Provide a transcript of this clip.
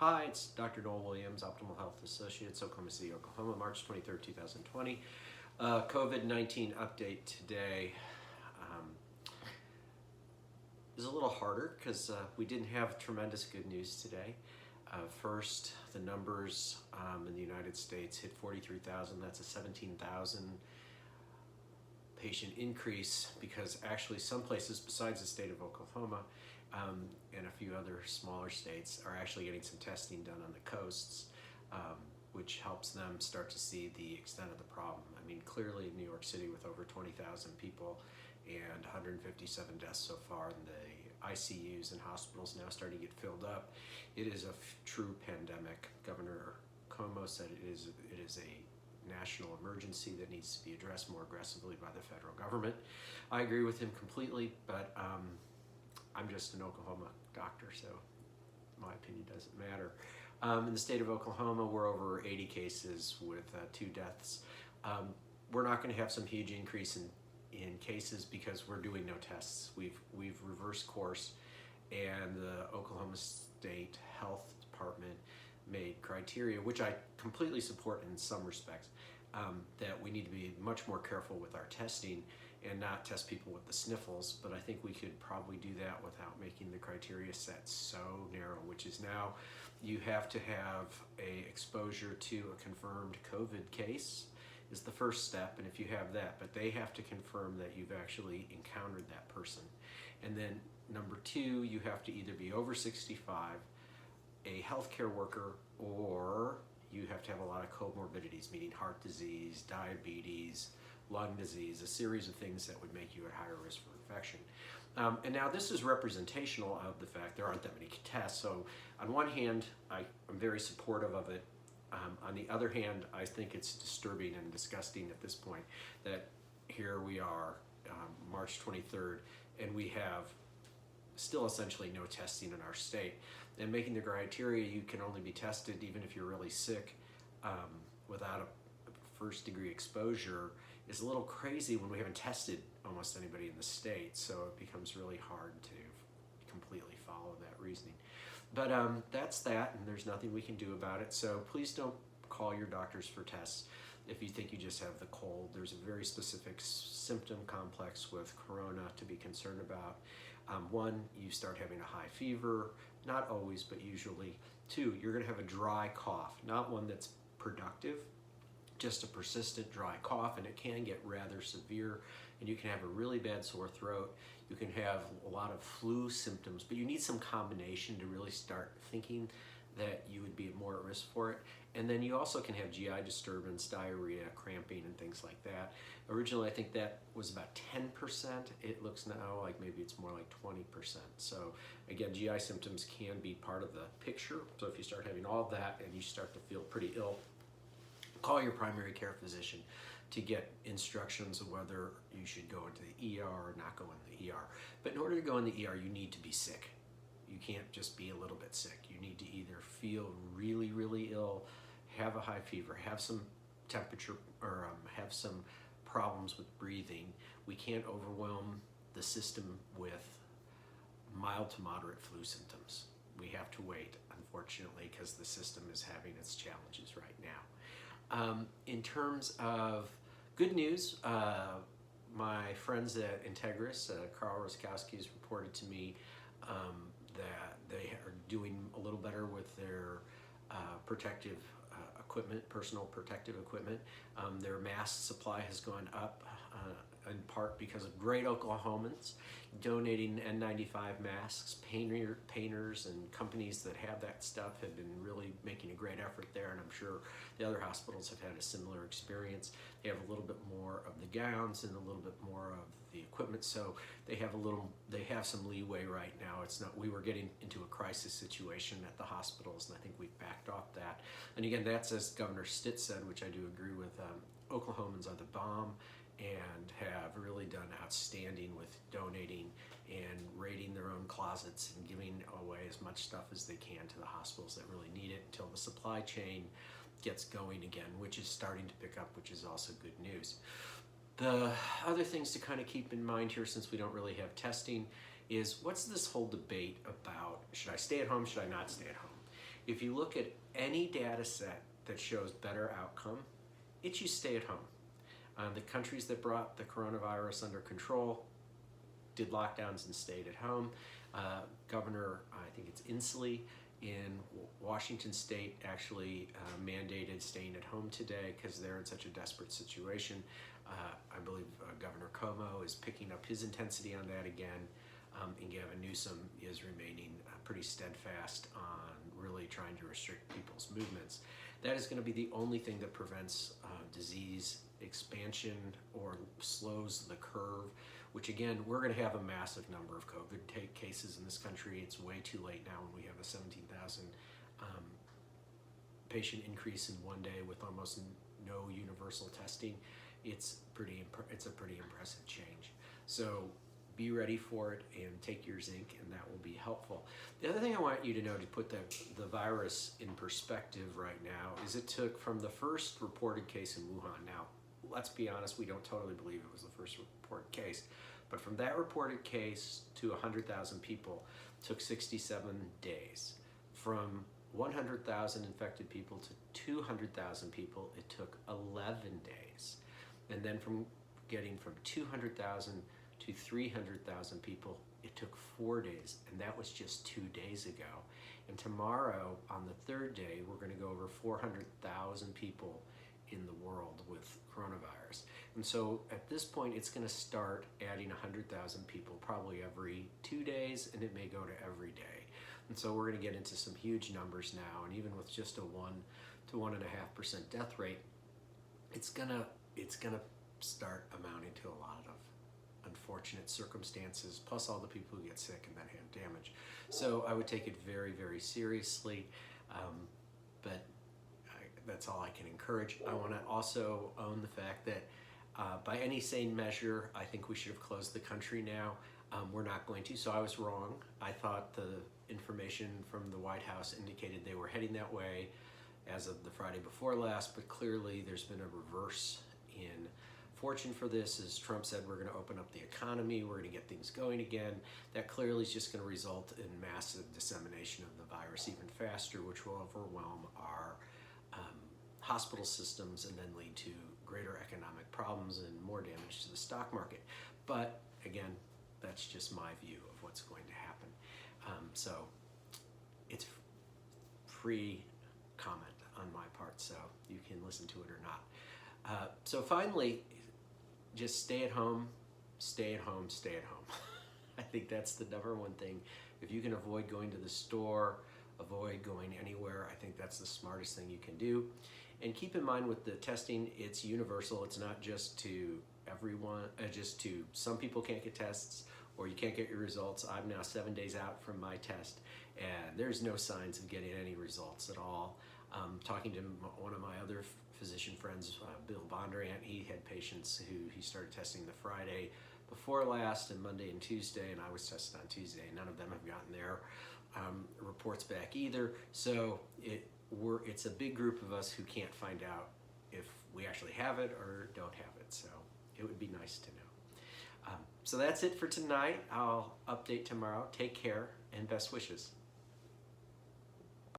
Hi, it's Dr. Noel Williams, Optimal Health Associates, Oklahoma City, Oklahoma, March 23rd, 2020. COVID-19 update today is a little harder because we didn't have tremendous good news today. First, the numbers in the United States hit 43,000. That's a 17,000 patient increase because actually some places besides the state of Oklahoma and a few other smaller states are actually getting some testing done on the coasts, which helps them start to see the extent of the problem. I mean, clearly New York City with over 20,000 people and 157 deaths so far, and the ICUs and hospitals now starting to get filled up. It is a true pandemic. Governor Cuomo said it is a national emergency that needs to be addressed more aggressively by the federal government. I agree with him completely, but I'm just an Oklahoma doctor, so my opinion doesn't matter. In the state of Oklahoma, we're over 80 cases with 2 deaths. We're not going to have some huge increase in cases because we're doing no tests. We've reversed course, and the Oklahoma State Health Department made criteria, which I completely support in some respects, that we need to be much more careful with our testing and not test people with the sniffles, but I think we could probably do that without making the criteria set so narrow, which is now you have to have a exposure to a confirmed COVID case is the first step, and if you have that, but they have to confirm that you've actually encountered that person. And then number 2, you have to either be over 65, a healthcare worker, or you have to have a lot of comorbidities, meaning heart disease, diabetes, lung disease, a series of things that would make you at higher risk for infection. And now this is representational of the fact there aren't that many tests. So on one hand, I'm very supportive of it. On the other hand, I think it's disturbing and disgusting at this point that here we are, March 23rd, and we have still essentially no testing in our state. And making the criteria, you can only be tested even if you're really sick without a first degree exposure is a little crazy when we haven't tested almost anybody in the state. So it becomes really hard to completely follow that reasoning. But that's that, and there's nothing we can do about it. So please don't call your doctors for tests if you think you just have the cold. There's a very specific symptom complex with corona to be concerned about. 1, you start having a high fever, not always, but usually. 2, you're going to have a dry cough, not one that's productive, just a persistent dry cough, and it can get rather severe, and you can have a really bad sore throat. You can have a lot of flu symptoms, but you need some combination to really start thinking that you would be more at risk for it. And then you also can have GI disturbance, diarrhea, cramping, and things like that. Originally, I think that was about 10%. It looks now like maybe it's more like 20%. So again, GI symptoms can be part of the picture. So if you start having all that and you start to feel pretty ill, call your primary care physician to get instructions of whether you should go into the ER or not go in the ER. But in order to go in the ER, you need to be sick. You can't just be a little bit sick. You need to either feel really, really ill, have a high fever, have some temperature, or have some problems with breathing. We can't overwhelm the system with mild to moderate flu symptoms. We have to wait, unfortunately, because the system is having its challenges right now. In terms of good news, my friends at Integris, Carl Roskowski, has reported to me that they are doing a little better with their protective equipment, personal protective equipment. Their mask supply has gone up in part because of great Oklahomans donating N95 masks. Painters and companies that have that stuff have been really making a great effort there, and I'm sure the other hospitals have had a similar experience. They have a little bit more of the gowns and a little bit more of the equipment, so they have some leeway right now. It's not, we were getting into a crisis situation at the hospitals, and I think we've backed off that. And again, that's as Governor Stitt said, which I do agree with. Oklahomans are the bomb and have really done outstanding with donating and raiding their own closets and giving away as much stuff as they can to the hospitals that really need it until the supply chain gets going again, which is starting to pick up, which is also good news. The other things to kind of keep in mind here, since we don't really have testing, is what's this whole debate about should I stay at home, should I not stay at home? If you look at any data set that shows better outcome, it's you stay at home. The countries that brought the coronavirus under control did lockdowns and stayed at home. Governor, I think it's Inslee in Washington State, actually mandated staying at home today because they're in such a desperate situation. I believe Governor Cuomo is picking up his intensity on that again, and Gavin Newsom is remaining pretty steadfast on really trying to restrict people's movements. That is going to be the only thing that prevents disease expansion or slows the curve, which again, we're going to have a massive number of COVID cases in this country. It's way too late now when we have a 17,000 patient increase in one day with almost no universal testing. It's a pretty impressive change. So be ready for it and take your zinc, and that will be helpful. The other thing I want you to know to put the virus in perspective right now is it took from the first reported case in Wuhan. Now, let's be honest, we don't totally believe it was the first reported case, but from that reported case to 100,000 people took 67 days. From 100,000 infected people to 200,000 people, it took 11 days. And then from getting from 200,000 to 300,000 people, it took 4 days, and that was just 2 days ago. And tomorrow, on the third day, we're going to go over 400,000 people in the world with coronavirus. And so at this point, it's going to start adding 100,000 people probably every 2 days, and it may go to every day. And so we're going to get into some huge numbers now, and even with just a 1 to 1.5% death rate, it's gonna start amounting to a lot of unfortunate circumstances, plus all the people who get sick and then have damage. So I would take it very, very seriously, but that's all I can encourage. I want to also own the fact that by any sane measure, I think we should have closed the country now. We're not going to, so I was wrong. I thought the information from the White House indicated they were heading that way as of the Friday before last, but clearly there's been a reverse in fortune for this. As Trump said, we're going to open up the economy, we're going to get things going again. That clearly is just going to result in massive dissemination of the virus even faster, which will overwhelm our hospital systems and then lead to greater economic problems and more damage to the stock market. But again, that's just my view of what's going to happen. So it's free comment on my part, so you can listen to it or not. So finally, just stay at home, stay at home, stay at home. I think that's the number one thing. If you can avoid going to the store, avoid going anywhere, I think that's the smartest thing you can do. And keep in mind with the testing, it's universal. It's not just to everyone, just to some people can't get tests or you can't get your results. I'm now 7 days out from my test and there's no signs of getting any results at all. Talking to one of my other physician friends, Bill Bondurant, he had patients who he started testing the Friday before last and Monday and Tuesday, and I was tested on Tuesday. None of them have gotten their reports back either. So it's a big group of us who can't find out if we actually have it or don't have it. So it would be nice to know. So that's it for tonight. I'll update tomorrow. Take care and best wishes.